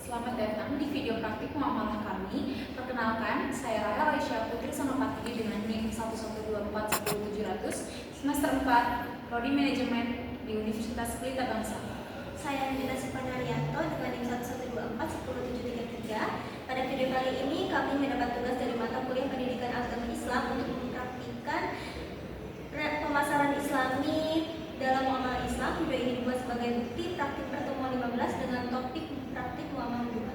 Selamat datang di video praktik muamalah kami. Perkenalkan, saya Rahel Aisyah Putri Sonopatri dengan NIM 112410700 semester 4 Prodi Manajemen di Universitas Pelita Bangsa. Saya Nita Supanarianto dengan NIM 112410733. Pada video kali ini kami mendapat tugas dari mata kuliah Pendidikan Agama Islam untuk mempraktikkan pemasaran Islami dalam muamalah Islam. Video ini dibuat sebagai bukti praktik pertemuan 15 dengan topik praktik muamalah hubungan.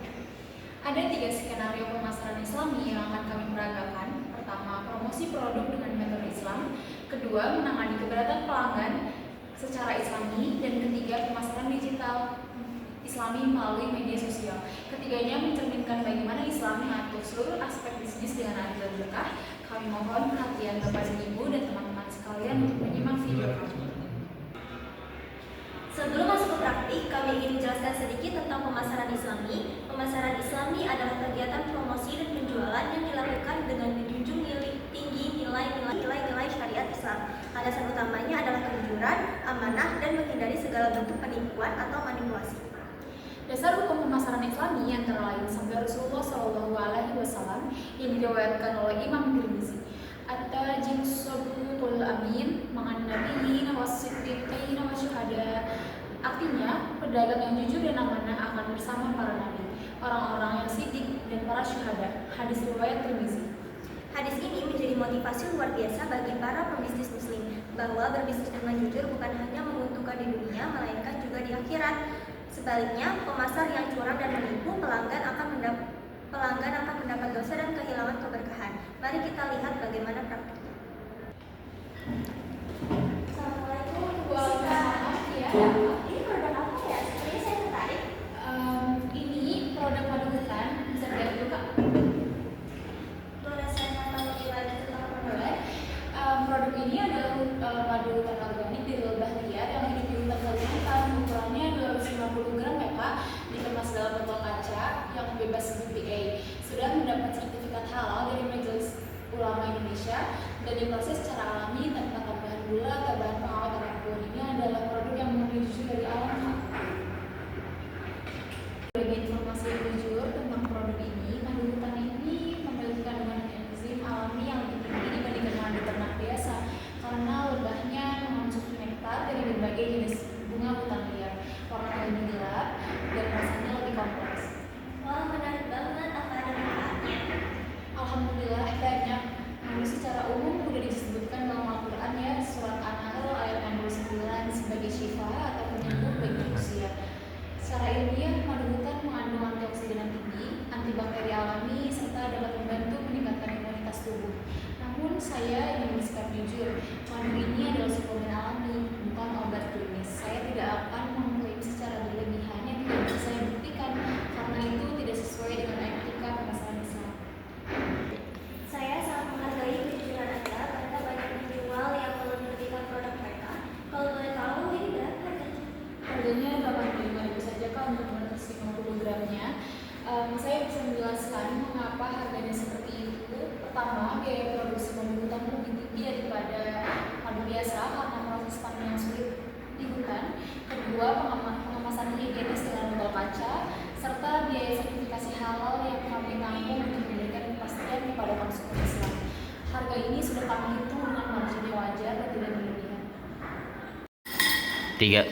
Ada 3 skenario pemasaran Islami yang akan kami peragakan. Pertama, promosi produk dengan metode Islam. Kedua, menangani keberatan pelanggan secara Islami. Dan ketiga, pemasaran digital Islami melalui media sosial. Ketiganya mencerminkan bagaimana Islam mengatur seluruh aspek bisnis dengan adil dan berkah. Kami mohon perhatian Bapak dan Ibu dan teman-teman sekalian untuk menyimak video kami. Sebelum masuk ke praktik, kami ingin menjelaskan sedikit tentang pemasaran Islami. Pemasaran Islami adalah kegiatan promosi dan penjualan yang dilakukan dengan menjunjung tinggi nilai-nilai syariat Islam. Alasan utamanya adalah kejujuran, amanah, dan menghindari segala bentuk penipuan atau manipulasi. Dasar hukum pemasaran Islami antara lain sabda Rasulullah SAW yang diriwayatkan oleh Imam Tirmizi. At-tajir sabutul amin ma'an nabiyyin was-siddiqin wasyuhada. Artinya, pedagang yang jujur dan amanah akan bersama para nabi, orang-orang yang siddiq dan para syuhada. Hadis riwayat Tirmizi. Hadis ini menjadi motivasi luar biasa bagi para pembisnis muslim bahwa berbisnis dengan jujur bukan hanya menguntungkan di dunia melainkan juga di akhirat. Sebaliknya, pemasar yang curang dan menipu pelanggan akan mendapat dosa dan kehilangan keberkahan. Mari kita lihat bagaimana praktiknya. Assalamualaikum. Ini produk apa ya? Sebenarnya saya tertarik. Ini produk madu hutan. Bisa dilihat dulu, Kak. Boleh saya tahu lebih lanjut tentang produk? Produk ini adalah madu hutan organik dari lebah liar yang hidup di hutan Kalimantan. Ukurannya 250 gram ya, Kak. Dikemas dalam botol kaca yang bebas BPA. Sudah mendapat sertifikat halal dari Majelis Ulama Indonesia dan diproses secara alami tanpa tambahan gula atau bahan pengawet apapun. Ini adalah produk yang murni jujur dari alam, Kak. Bagi informasi yang jujur tentang produk ini, madu hutan ini memiliki kandungan enzim alami yang lebih tinggi dibandingkan madu ternak biasa karena lebahnya mengonsumsi nektar dari berbagai jenis bunga hutan liar. Warnanya lebih gelap dan rasanya lebih kompleks. Wah, menarik banget. Apa ada manfaatnya? Alhamdulillah banyak. Madu secara umum sudah disebutkan dalam Al-Quran ya, surat An-Nahl ayat 69 sebagai syifa atau penyembuh bagi manusia. Secara ilmiah, madu hutan mengandung antioksidan yang tinggi, antibakteri alami, serta dapat membantu meningkatkan imunitas tubuh. Namun saya ingin bersikap jujur, madu ini adalah suplemen alami, bukan obat klinis. Saya tidak akan mengklaim secara berlebihan yang tidak bisa saya buktikan, karena itu tidak sesuai dengan etika pemasaran Islam. Saya sangat menghargai kejujuran Anda karena banyak penjual yang menerbitkan produk mereka. Kalau boleh tahu, ini berapa harganya? Harganya 85.000 saja, Kak, untuk 250 gramnya. Saya bisa menjelaskan mengapa harganya seperti itu. Pertama, biaya produksi madu hutan lebih tinggi daripada madu biasa karena proses panen yang sulit di hutan. Kedua, pengemasan higienis dengan botol kaca, serta biaya sertifikasi halal yang kami tanggung untuk memberikan kepastian kepada konsumen Islam. Harga ini sudah kami hitung dengan margin yang wajar dan tidak berlebihan. 3.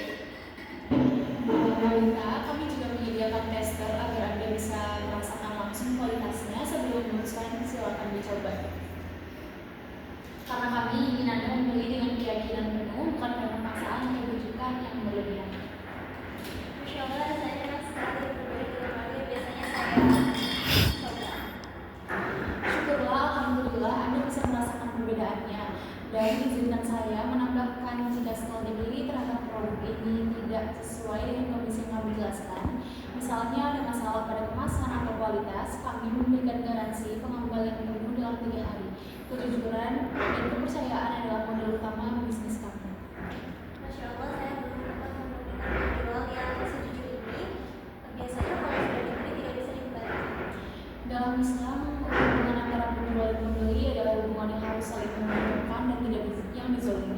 Kami juga menyediakan tester agar Anda bisa merasakan langsung kualitasnya sebelum memutuskan. Silakan dicoba. Karena kami ingin Anda membeli dengan keyakinan penuh, bukan karena paksaan atau rujukan yang berlebihan. Masya Allah, rasanya enak sekali. Berbeda dengan madu yang biasanya saya coba. Syukurlah, alhamdulillah Anda bisa merasakan perbedaannya. Dan izinkan saya menambahkan jika setelah dibeli terhadap produk ini tidak sesuai dengan kondisi yang kami jelaskan, misalnya ada masalah pada kemasan atau kualitas, kami memberikan garansi pengembalian penuh dalam 3 hari. Kejujuran dan kepercayaan adalah modal utama bisnis kami. Masya Allah, saya belum pernah menemukan penjual yang sejujur ini. Biasanya kalau sudah dibeli tidak bisa dikembalikan. Dalam Islam, hubungan antara penjual dan pembeli adalah hubungan yang harus saling menguntungkan dan tidak yang dizolimi.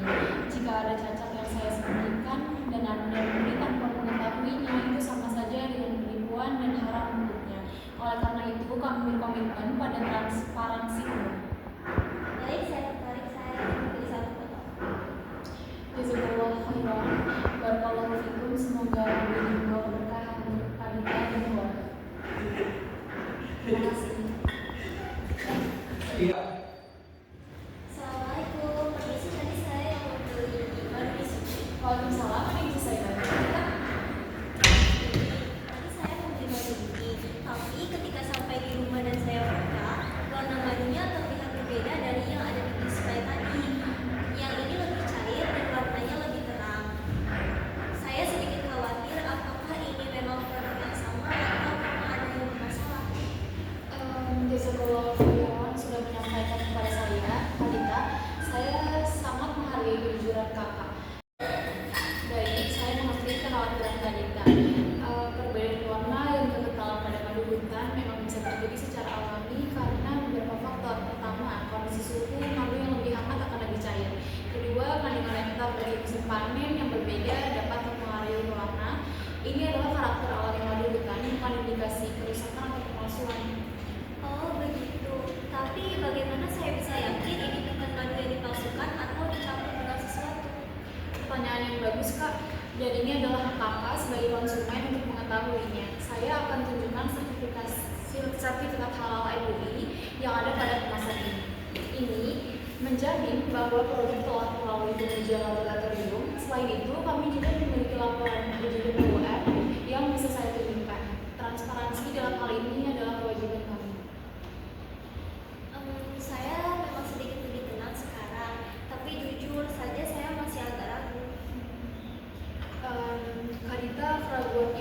Jika ada cacat yang saya sembunyikan dan Anda membeli tanpa mengetahuinya, itu sama saja dengan penipuan dan haram Waalaikumsalam, apa yang bisa saya bantu? Kak? Tadi saya membeli madu ini, tapi ketika sampai di rumah dan saya buka, warna madunya terlihat berbeda dari yang ada di display tadi. Yang ini lebih cair dan warnanya lebih terang. Saya sedikit khawatir apakah ini memang produk yang sama atau memang ada yang bermasalah. Jazakallah khairan sudah menyampaikan kepada saya, Kalita. Saya sangat menghargai kejujuran kakak. Baik, saya mengerti kekhawatiran Kalita. Perbedaan warna dan kekentalan pada madu hutan memang bisa terjadi secara alami karena beberapa faktor. Pertama, kondisi suhu madu yang lebih hangat akan lebih cair. Kedua, kandungan nektar dari musim panen yang berbeda dapat mempengaruhi warna. Ini adalah karakter alami madu hutan, bukan indikasi kerusakan atau pemalsuan. Oh begitu, tapi bagaimana saya bisa yakin ini bukan madu yang dipalsukan atau dicampur dengan sesuatu? Pertanyaan yang bagus, Kak. Dan ini adalah hak kakak sebagai konsumen untuk mengetahuinya. Saya akan tunjukkan sertifikat halal MUI yang ada pada kemasan ini. Ini menjamin bahwa produk telah melalui pengujian laboratorium. Selain itu, kami juga memiliki laporan uji BPOM yang bisa saya tunjukkan. Transparansi dalam hal ini adalah kewajiban kami. Saya memang sedikit lebih tenang sekarang, tapi jujur saja saya masih agak ragu. Kalita, keraguan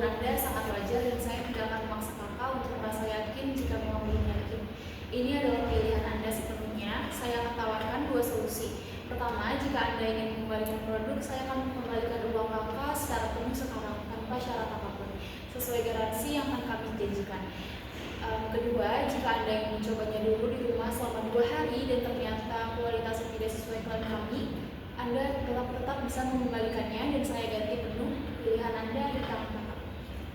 Anda sangat wajar dan saya tidak akan memaksa kakak untuk merasa yakin jika memang belum yakin. Ini adalah pilihan Anda sepenuhnya. Saya akan tawarkan dua solusi. Pertama, jika Anda ingin mengembalikan produk, saya akan mengembalikan uang kakak secara penuh sekarang tanpa syarat apapun, sesuai garansi yang akan kami janjikan. Kedua, jika Anda ingin mencobanya dulu di rumah selama 2 hari dan ternyata kualitasnya tidak sesuai klaim kami, Anda tetap bisa mengembalikannya dan saya ganti penuh. Pilihan Anda di tangan kakak.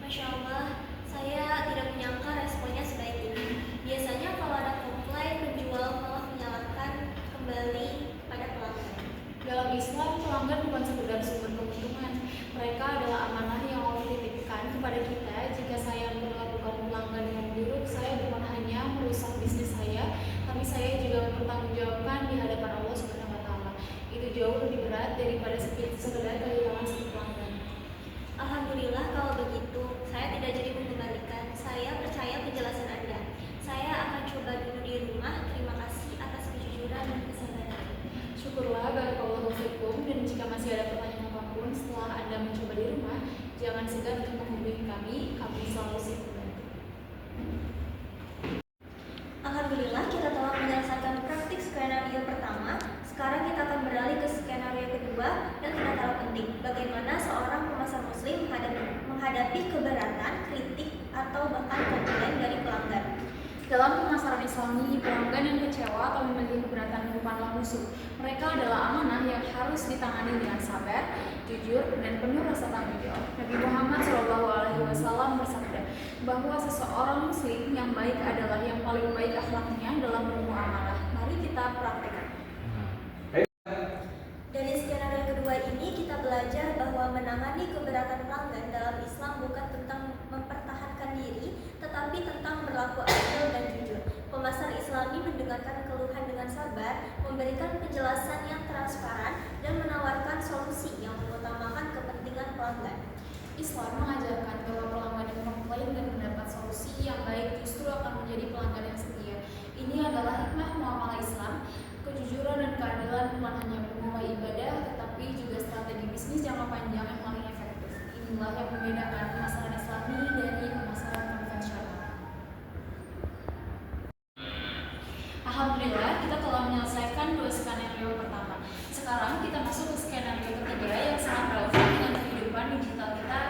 Masya Allah, saya tidak menyangka responnya sebaik ini. Biasanya kalau ada komplain, penjual malah menyalahkan kembali pada pelanggan. Dalam Islam, pelanggan bukan sekedar sumber keuntungan. Mereka adalah amanah yang Allah titipkan kepada kita. Jika saya memperlakukan pelanggan dengan buruk, saya bukan hanya merusak bisnis saya, tapi saya juga mempertanggungjawabkan di hadapan Allah Subhanahu wa Ta'ala. Itu jauh lebih berat daripada sekedar kehilangan satu pelanggan. Alhamdulillah kalau begitu, saya tidak jadi mengembalikan. Saya percaya penjelasan Anda. Saya akan coba dulu di rumah. Terima kasih atas kejujuran dan kesabaran. Syukurlah barakallahu fikum, dan jika masih ada pertanyaan apapun setelah Anda mencoba di rumah, jangan segan untuk menghubungi kami selalu siap membantu. Alhamdulillah kita telah menyelesaikan praktik skenario pertama. Sekarang kita akan beralih ke skenario kedua dan tidak kalah penting. Bagaimana seorang pemasar muslim menghadapi keberatan, kritik, atau bahkan komplain dari pelanggan. Dalam pemasaran Islami, pelanggan yang kecewa atau memiliki keberatan bukanlah musuh. Mereka adalah amanah yang harus ditangani dengan sabar, jujur, dan penuh rasa tanggung jawab. Nabi Muhammad SAW bersabda bahwa seseorang muslim yang baik adalah yang paling baik akhlaknya dalam bermuamalah. Mari kita praktekkan. Dari skenario kedua ini kita belajar bahwa menangani keberatan pelanggan dalam Islam bukan tentang mempertahankan diri, tetapi tentang berlaku adil dan jujur. Pemasar Islami mendengarkan keluhan dengan sabar, memberikan penjelasan yang transparan, dan menawarkan solusi yang mengutamakan kepentingan pelanggan. Islam mengajarkan bahwa pelanggan yang komplain dan mendapat solusi yang baik justru akan menjadi pelanggan yang setia. Ini adalah hikmah muamalah Islam. Kejujuran dan keadilan bukan hanya memulai ibadah, tetapi juga strategi bisnis jangka panjang yang paling efektif. Inilah yang membedakan pemasaran Islami dari pemasaran konvensional. Alhamdulillah, kita telah menyelesaikan 2 skenario pertama. Sekarang kita masuk ke skenario ketiga yang sangat relevan dengan kehidupan digital kita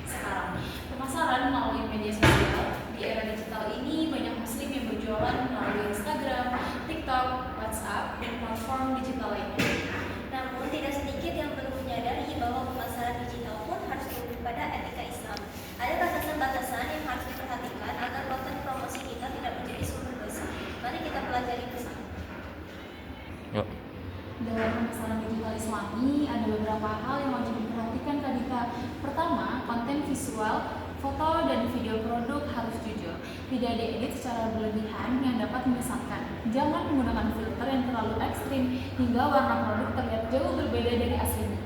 sekarang. Pemasaran melalui media sosial. Di era digital ini, banyak muslim yang berjualan melalui Instagram, TikTok, WhatsApp, dan platform digital lainnya. Namun tidak sedikit yang belum menyadari bahwa pemasaran digital pun harus tunduk pada etika Islam. Ada batasan-batasan yang harus diperhatikan agar konten promosi kita tidak menjadi sumber dosa. Mari kita pelajari bersama. Dalam pemasaran digital Islami, ada beberapa hal yang wajib diperhatikan Kadita. Pertama, konten visual Foto dan video produk harus jujur, tidak diedit secara berlebihan yang dapat menyesatkan. Jangan menggunakan filter yang terlalu ekstrim hingga warna produk terlihat jauh berbeda dari aslinya.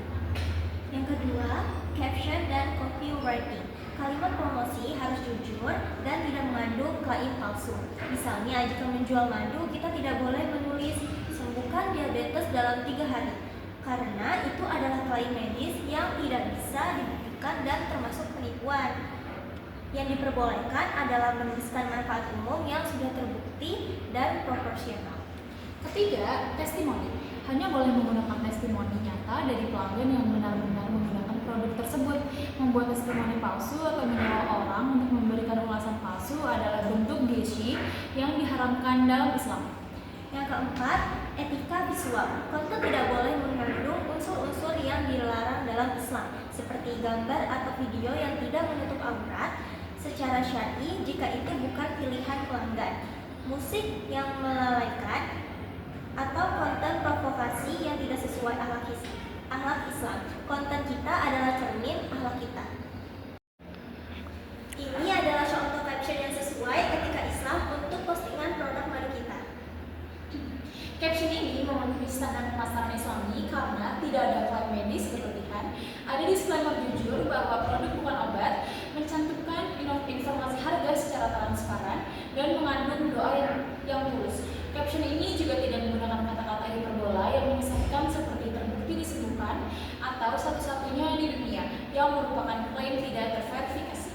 Yang kedua, caption dan copywriting. Kalimat promosi harus jujur dan tidak mengandung klaim palsu. Misalnya, jika menjual madu, kita tidak boleh menulis sembuhkan diabetes dalam 3 hari, karena itu adalah klaim medis yang tidak bisa dibuktikan dan termasuk penipuan. Yang diperbolehkan adalah menuliskan manfaat umum yang sudah terbukti dan proporsional. Ketiga, testimoni. Hanya boleh menggunakan testimoni nyata dari pelanggan yang benar-benar menggunakan produk tersebut. Membuat testimoni palsu atau menyewa orang untuk memberikan ulasan palsu adalah bentuk ghishi yang diharamkan dalam Islam. Yang keempat, etika visual. Konten tidak boleh mengandung unsur-unsur yang dilarang dalam Islam, seperti gambar atau video yang tidak menutup aurat secara syar'i jika itu bukan pilihan pelanggan, musik yang melalaikan, atau konten provokasi yang tidak sesuai akhlak Islam. Konten kita adalah cermin akhlak kita. Ini adalah contoh caption yang sesuai etika Islam untuk postingan produk madu kita. Caption ini memenuhi standar pemasaran Islami karena tidak ada klaim medis berlebihan, ada disclaimer jujur bahwa produk bukan obat, mencantumkan informasi harga secara transparan, dan mengandung doa yang tulus. Caption ini juga tidak menggunakan kata-kata hiperbola yang menyesatkan seperti terbukti disembuhkan atau satu-satunya di dunia yang merupakan klaim tidak terverifikasi.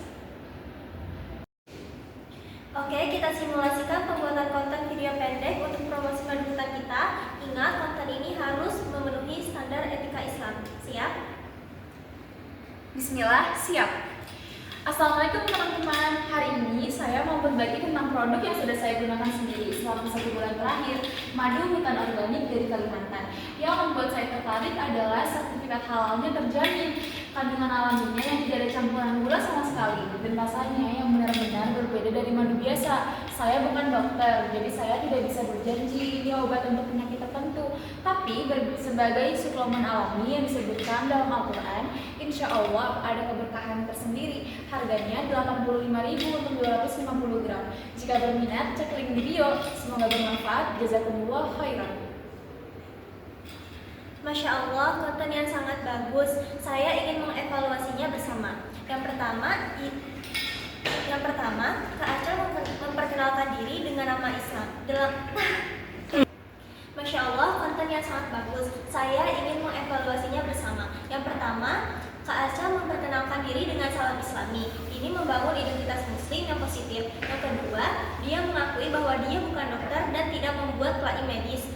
Oke, kita simulasikan pembuatan konten video pendek untuk promosi madu hutan kita. Ingat, konten ini harus memenuhi standar etika Islam. Siap? Bismillah, siap. Assalamualaikum teman-teman. Hari ini saya mau berbagi tentang produk yang sudah saya gunakan sendiri selama 1 bulan terakhir, madu hutan organik dari Kalimantan. Yang membuat saya tertarik adalah sertifikat halalnya terjamin, kandungan alaminya yang tidak ada campuran gula sama sekali, dan rasanya yang benar-benar berbeda dari madu biasa. Saya bukan dokter, jadi saya tidak bisa berjanji ini obat untuk penyakit tertentu. Tapi sebagai suplemen alami yang disebutkan dalam Al-Quran, insya Allah ada keberkahan tersendiri. Harganya 85.000 untuk 250 gram. Jika berminat, cek link di bio. Semoga bermanfaat. Jazakumullah khairan. Masya Allah, konten yang sangat bagus. Saya ingin mengevaluasinya bersama. Yang pertama, Kak Aca memperkenalkan diri dengan nama Islam. Masya Allah, konten yang sangat bagus. Saya ingin mengevaluasinya bersama. Yang pertama, Kak Aca memperkenalkan diri dengan salam Islami. Ini membangun identitas Muslim yang positif. Yang kedua, dia mengakui bahwa dia bukan dokter dan tidak membuat klaim medis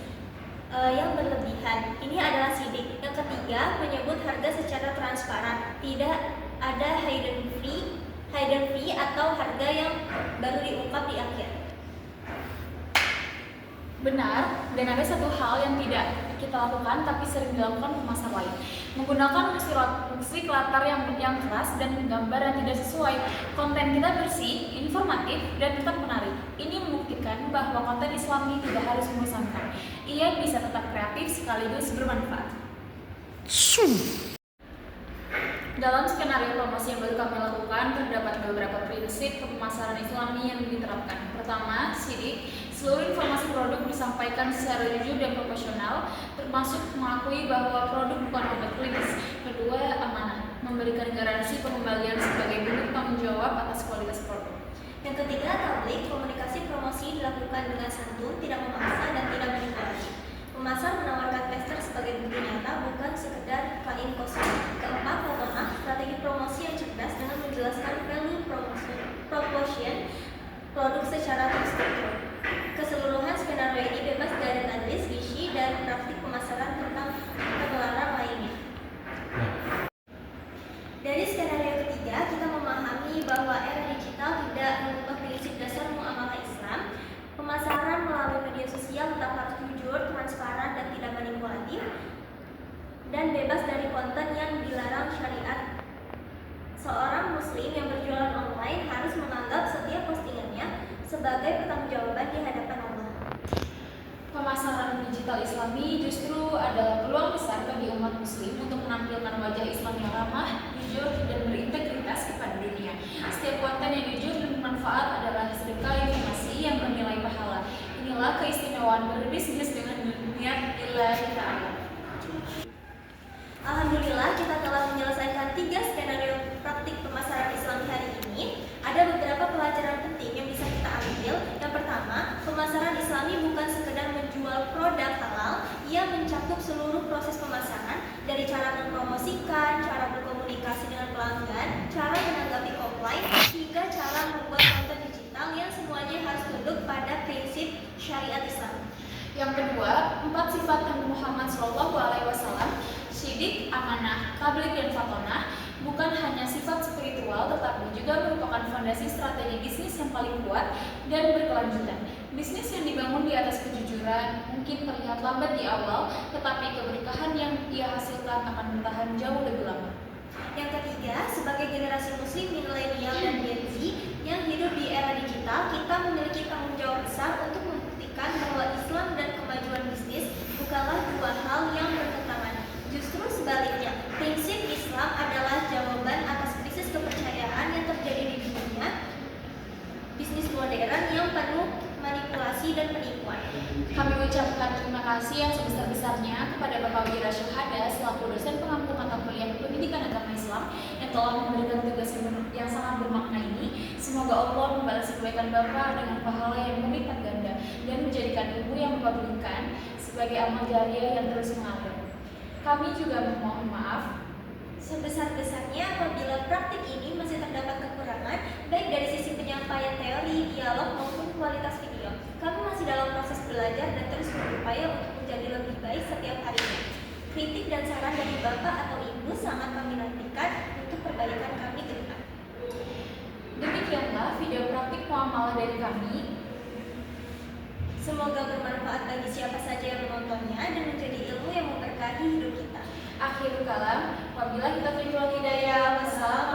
yang berlebihan. Ini adalah sidik. Yang ketiga, menyebut harga secara transparan. Tidak ada hidden fee atau harga yang baru diungkap di akhir. Benar, dan ada satu hal yang tidak kita lakukan tapi sering dilakukan pemasar lain, menggunakan musik latar yang keras dan gambar yang tidak sesuai. Konten kita bersih, informatif, dan tetap menarik. Ini membuktikan bahwa konten Islami tidak harus membosankan. Ia bisa tetap kreatif sekaligus bermanfaat. Dalam skenario promosi yang baru kami lakukan, terdapat beberapa prinsip pemasaran Islami yang diterapkan. Pertama, sidik. Seluruh informasi produk disampaikan secara jujur dan profesional, termasuk mengakui bahwa produk bukan obat klinis. Kedua, amanah. Memberikan garansi pengembalian sebagai bentuk tanggung jawab atas kualitas produk. Yang ketiga, tablik. Komunikasi promosi dilakukan dengan santun, tidak memaksa dan tidak manipulasi. Pemasar menawarkan tester sebagai bukti nyata, bukan sekedar klaim kosong. Keempat, bottom-up. Strategi promosi yang cerdas dengan menjelaskan value proposition produk secara terstruktur. Keseluruhan skenario ini bebas dari tadlis, gizi, dan praktik pemasaran tentang pengeluaran lainnya. Dari skenario ketiga, kita memahami bahwa era digital tidak mengubah prinsip dasar muamalah Islam. Pemasaran melalui media sosial tetap harus jujur, transparan, dan tidak manipulatif, dan bebas dari produk halal yang mencakup seluruh proses pemasaran, dari cara mempromosikan, cara berkomunikasi dengan pelanggan, cara menanggapi offline, hingga cara membuat konten digital yang semuanya harus tunduk pada prinsip syariat Islam. Yang kedua, 4 sifat Nabi Muhammad SAW, syidik, amanah, tabligh, dan fatonah, bukan hanya sifat spiritual, tetapi juga merupakan fondasi strategi bisnis yang paling kuat dan berkelanjutan. Bisnis yang dibangun di atas kejujuran mungkin terlihat lambat di awal, tetapi keberkahan yang ia hasilkan akan bertahan jauh lebih lama. Yang ketiga, sebagai generasi muslim milenial dan Gen Z yang hidup di era digital, kita memiliki tanggung jawab besar untuk membuktikan bahwa Islam dan kemajuan bisnis bukanlah dua hal yang bertentangan. Justru sebaliknya, prinsip Islam adalah jawaban atas krisis kepercayaan yang terjadi di dunia bisnis modern yang penuh manipulasi dan penipuan. Kami ucapkan terima kasih yang sebesar-besarnya kepada Bapak Wira Syuhada selaku dosen pengampu mata kuliah Pendidikan Agama Islam yang telah memberikan tugas yang sangat bermakna ini. Semoga Allah membalas kebaikan Bapak dengan pahala yang berlipat ganda dan menjadikan ilmu yang Bapak berikan sebagai amal jariah yang terus mengalir. Kami juga memohon maaf sebesar-besarnya apabila praktik ini masih terdapat kekurangan, baik dari sisi penyampaian teori, dialog, maupun kualitas video. Kami masih dalam proses belajar dan terus berupaya untuk menjadi lebih baik setiap harinya. Kritik dan saran dari Bapak atau Ibu sangat kami nantikan untuk perbaikan kami ke depan. Demikianlah video praktik muamalah dari kami. Semoga bermanfaat bagi siapa saja yang menontonnya dan menjadi ilmu yang memberkahi hidup kita. Akhirul kalam, wabillahi taufiq wal hidayah. Wassalamualaikum